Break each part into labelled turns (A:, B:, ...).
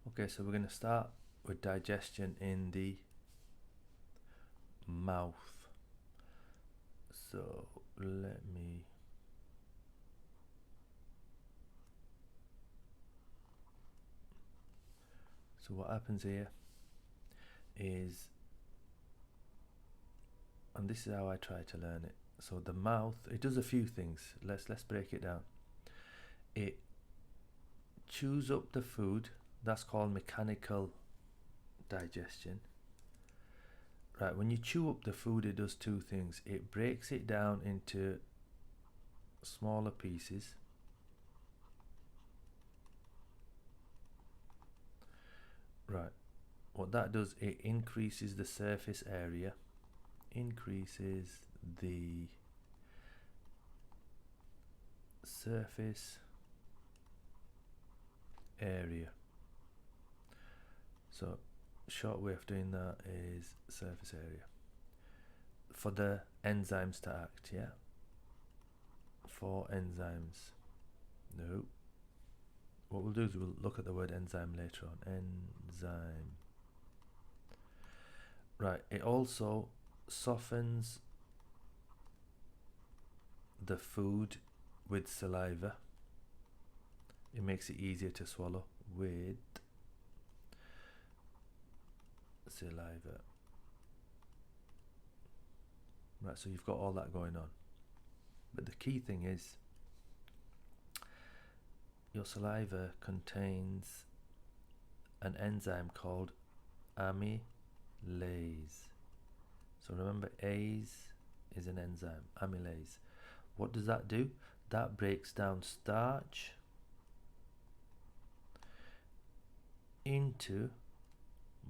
A: Okay, so we're going to start with digestion in the mouth. So let me so what happens here is, and this is how I try to learn it. So the mouth, it does a few things. Let's break it down. It chews up the food. That's called mechanical digestion. Right, when you chew up the food, it does two things. It breaks it down into smaller pieces. Right, what that does, it increases the surface area, increases the surface area. So short way of doing that is surface area for the enzymes to act. Yeah, for enzymes. No, what we'll do is we'll look at the word enzyme later on. Enzyme. Right, it also softens the food with saliva. It makes it easier to swallow with saliva. Right, so you've got all that going on. But the key thing is your saliva contains an enzyme called amylase. So remember, ase is an enzyme, amylase. What does that do? That breaks down starch into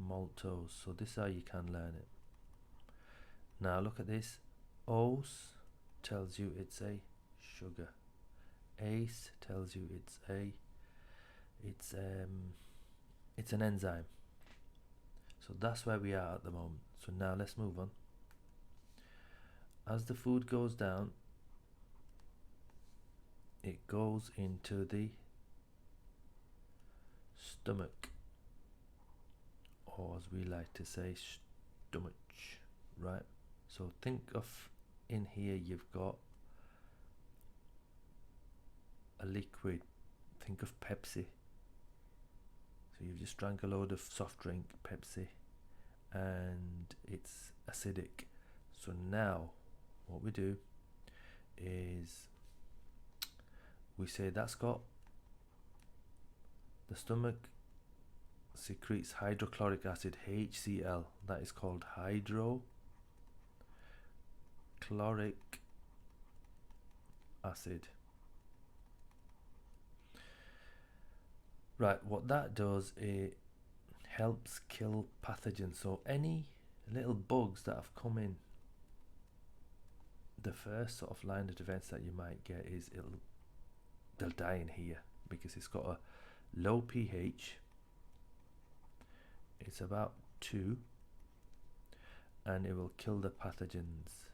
A: maltose. So this is how you can learn it. Now look at this. Ose tells you it's a sugar. Ase tells you it's an enzyme. So that's where we are at the moment. So now let's move on. As the food goes down, it goes into the stomach, or as we like to say, stomach, right? So think of, in here you've got a liquid. Think of Pepsi. So you've just drank a load of soft drink, Pepsi, and it's acidic. So now what we do is we say that's got, the stomach secretes hydrochloric acid, HCl. That is called hydrochloric acid. Right, what that does, it helps kill pathogens. So any little bugs that have come in, the first sort of line of defense that you might get is they'll die in here because it's got a low pH. It's about 2, and it will kill the pathogens.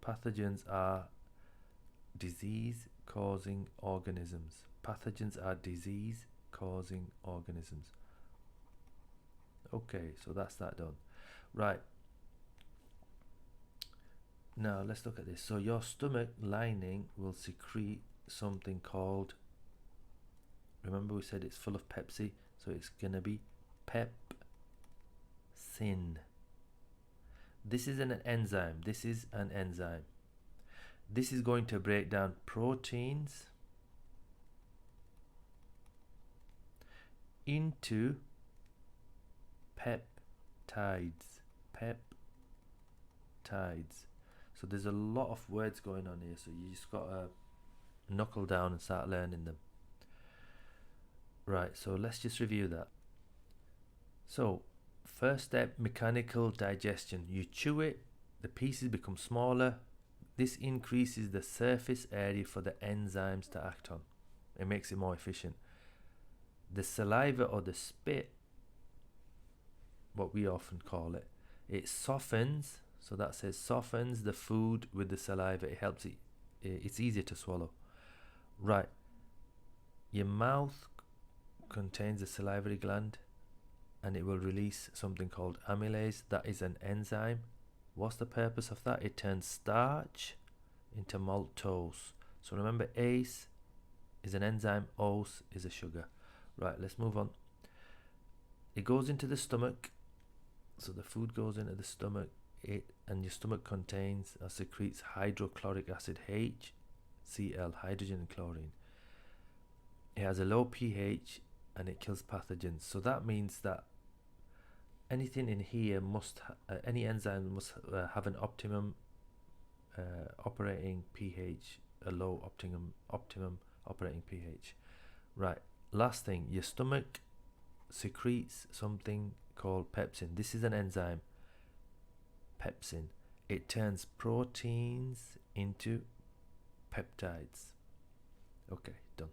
A: Pathogens are disease causing organisms. Pathogens are disease causing organisms. Okay, so that's that done. Right, now let's look at this. So your stomach lining will secrete something called, remember we said it's full of Pepsi, so it's gonna be pepsin. This is an enzyme. This is an enzyme. This is going to break down proteins into peptides. Peptides. So there's a lot of words going on here, so you just got to knuckle down and start learning them. Right, so let's just review that. So first step, mechanical digestion. You chew it, the pieces become smaller. This increases the surface area for the enzymes to act on. It makes it more efficient. The saliva, or the spit, what we often call it, it softens. So that says softens the food with the saliva. It helps it, it's easier to swallow. Right, your mouth contains a salivary gland, and it will release something called amylase. That is an enzyme. What's the purpose of that? It turns starch into maltose. So remember, ACE is an enzyme, OS is a sugar. Right, let's move on. It goes into the stomach. So the food goes into the stomach, and your stomach contains or secretes hydrochloric acid, HCl, hydrogen and chlorine. It has a low pH and it kills pathogens. So that means that anything in here must, any enzyme must have an optimum operating pH, a low optimum operating pH. Right, last thing, your stomach secretes something called pepsin. This is an enzyme, pepsin. It turns proteins into peptides. Okay, done.